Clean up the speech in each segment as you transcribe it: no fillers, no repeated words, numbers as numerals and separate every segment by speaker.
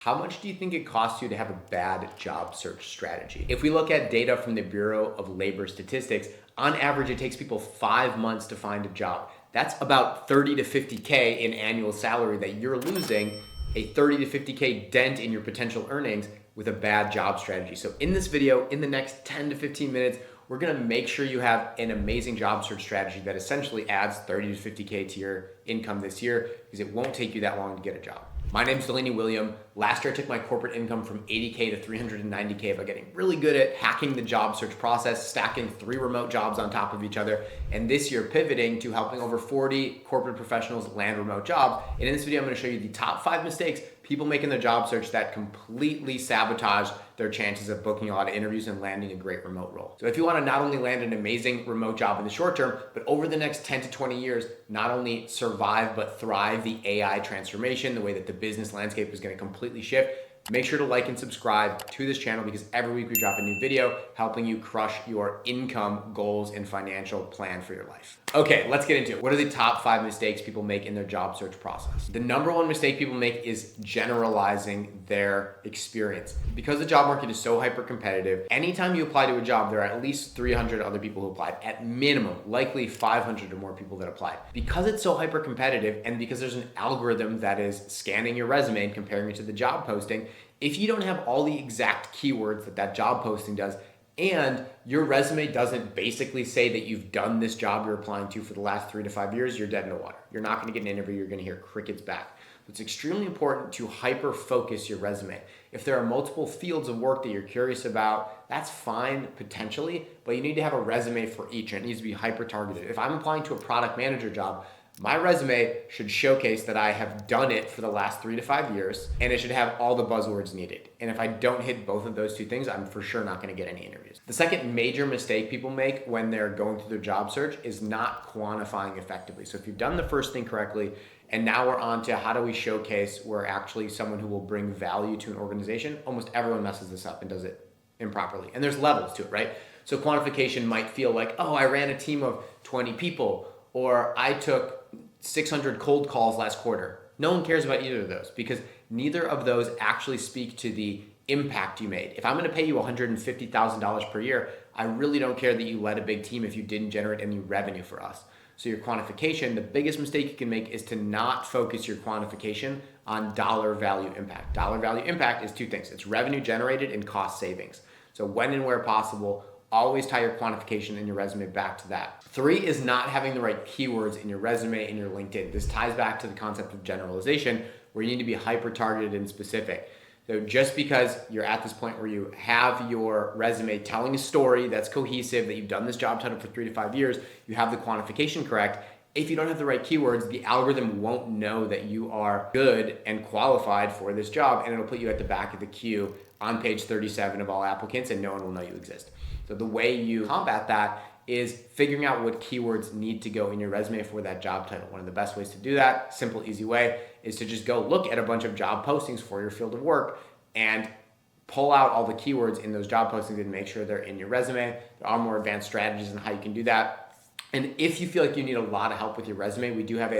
Speaker 1: How much do you think it costs you to have a bad job search strategy? If we look at data from the Bureau of Labor Statistics, on average, it takes people 5 months to find a job. That's about 30 to 50K in annual salary that you're losing, a 30 to 50K dent in your potential earnings with a bad job strategy. So in this video, in the next 10 to 15 minutes, we're gonna make sure you have an amazing job search strategy that essentially adds 30 to 50K to your income this year, because it won't take you that long to get a job. My name's Delaney William. Last year I took my corporate income from 80K to 390K by getting really good at hacking the job search process, stacking 3 remote jobs on top of each other, and this year pivoting to helping over 40 corporate professionals land remote jobs. And in this video, I'm gonna show you the top 5 mistakes people make in their job search that completely sabotage their chances of booking a lot of interviews and landing a great remote role. So if you wanna not only land an amazing remote job in the short term, but over the next 10 to 20 years, not only survive, but thrive the AI transformation, the way that the business landscape is gonna completely shift, make sure to like and subscribe to this channel, because every week we drop a new video helping you crush your income goals and financial plan for your life. Okay, let's get into it. What are the top 5 mistakes people make in their job search process? The number 1 mistake people make is generalizing their experience. Because the job market is so hyper competitive, anytime you apply to a job, there are at least 300 other people who applied, at minimum, likely 500 or more people that applied. Because it's so hyper competitive, and because there's an algorithm that is scanning your resume and comparing it to the job posting, if you don't have all the exact keywords that that job posting does, and your resume doesn't basically say that you've done this job you're applying to for the last 3 to 5 years, you're dead in the water. You're not gonna get an interview, you're gonna hear crickets back. It's extremely important to hyper focus your resume. If there are multiple fields of work that you're curious about, that's fine potentially, but you need to have a resume for each, and it needs to be hyper targeted. If I'm applying to a product manager job, my resume should showcase that I have done it for the last 3 to 5 years, and it should have all the buzzwords needed. And if I don't hit both of those 2 things, I'm for sure not gonna get any interviews. The second major mistake people make when they're going through their job search is not quantifying effectively. So if you've done the first thing correctly, and now we're on to how do we showcase we're actually someone who will bring value to an organization, almost everyone messes this up and does it improperly. And there's levels to it, right? So quantification might feel like, oh, I ran a team of 20 people, or I took 600 cold calls last quarter. No one cares about either of those, because neither of those actually speak to the impact you made. If I'm gonna pay you $150,000 per year, I really don't care that you led a big team if you didn't generate any revenue for us. So your quantification, the biggest mistake you can make is to not focus your quantification on dollar value impact. Dollar value impact is 2 things. It's revenue generated and cost savings. So when and where possible, always tie your quantification in your resume back to that. 3 is not having the right keywords in your resume and your LinkedIn. This ties back to the concept of generalization, where you need to be hyper targeted and specific. So just because you're at this point where you have your resume telling a story that's cohesive, that you've done this job title for 3 to 5 years, you have the quantification correct, if you don't have the right keywords, the algorithm won't know that you are good and qualified for this job, and it'll put you at the back of the queue on page 37 of all applicants, and no one will know you exist. So the way you combat that is figuring out what keywords need to go in your resume for that job title. One of the best ways to do that, simple, easy way, is to just go look at a bunch of job postings for your field of work and pull out all the keywords in those job postings and make sure they're in your resume. There are more advanced strategies on how you can do that. And if you feel like you need a lot of help with your resume, we do have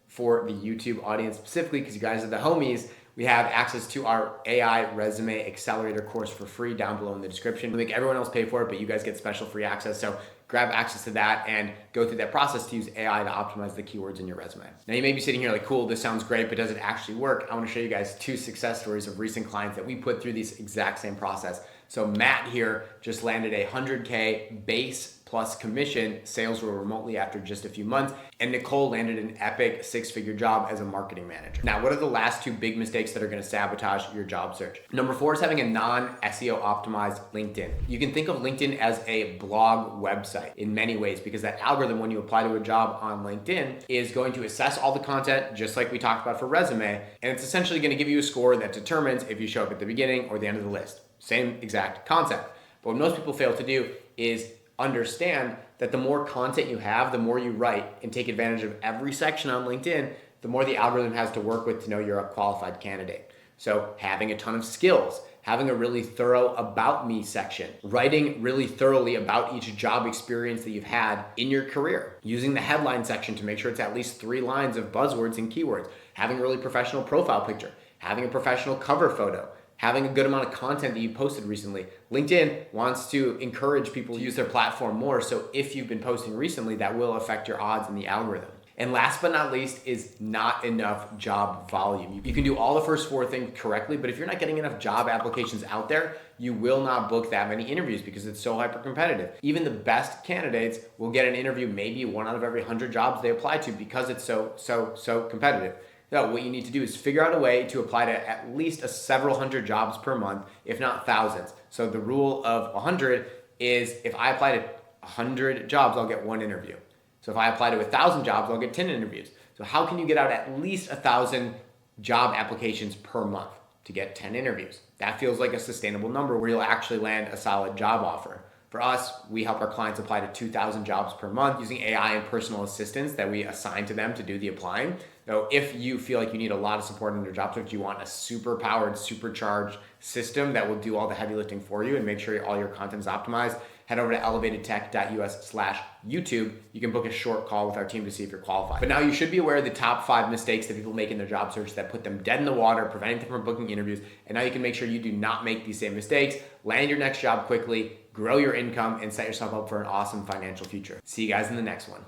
Speaker 1: for the YouTube audience specifically, because you guys are the homies, we have access to our AI Resume Accelerator course for free down below in the description. We make everyone else pay for it, but you guys get special free access. So grab access to that and go through that process to use AI to optimize the keywords in your resume. Now you may be sitting here like, cool, this sounds great, but does it actually work? I want to show you guys 2 success stories of recent clients that we put through this exact same process. So Matt here just landed a 100K base plus commission sales role remotely after just a few months, and Nicole landed an epic 6-figure job as a marketing manager. Now, what are the last 2 big mistakes that are gonna sabotage your job search? Number 4 is having a non-SEO optimized LinkedIn. You can think of LinkedIn as a blog website in many ways, because that algorithm, when you apply to a job on LinkedIn, is going to assess all the content, just like we talked about for resume, and it's essentially gonna give you a score that determines if you show up at the beginning or the end of the list. Same exact concept. But what most people fail to do is understand that the more content you have, the more you write and take advantage of every section on LinkedIn, the more the algorithm has to work with to know you're a qualified candidate. So having a ton of skills, having a really thorough about me section, writing really thoroughly about each job experience that you've had in your career, using the headline section to make sure it's at least 3 lines of buzzwords and keywords, having a really professional profile picture, having a professional cover photo, having a good amount of content that you posted recently. LinkedIn wants to encourage people to use their platform more. So if you've been posting recently, that will affect your odds in the algorithm. And last but not least is not enough job volume. You can do all the first 4 things correctly, but if you're not getting enough job applications out there, you will not book that many interviews because it's so hyper competitive. Even the best candidates will get an interview maybe 1 out of every 100 jobs they apply to because it's so competitive. So what you need to do is figure out a way to apply to at least several hundred jobs per month, if not thousands. So the rule of 100 is if I apply to 100 jobs, I'll get 1 interview. So if I apply to 1,000 jobs, I'll get 10 interviews. So how can you get out at least 1,000 job applications per month to get 10 interviews? That feels like a sustainable number where you'll actually land a solid job offer. For us, we help our clients apply to 2,000 jobs per month using AI and personal assistants that we assign to them to do the applying. So if you feel like you need a lot of support in your job search, you want a super powered, supercharged system that will do all the heavy lifting for you and make sure all your content is optimized, head over to elevatedtech.us/YouTube. You can book a short call with our team to see if you're qualified. But now you should be aware of the top 5 mistakes that people make in their job search that put them dead in the water, preventing them from booking interviews. And now you can make sure you do not make these same mistakes, land your next job quickly, grow your income, and set yourself up for an awesome financial future. See you guys in the next one.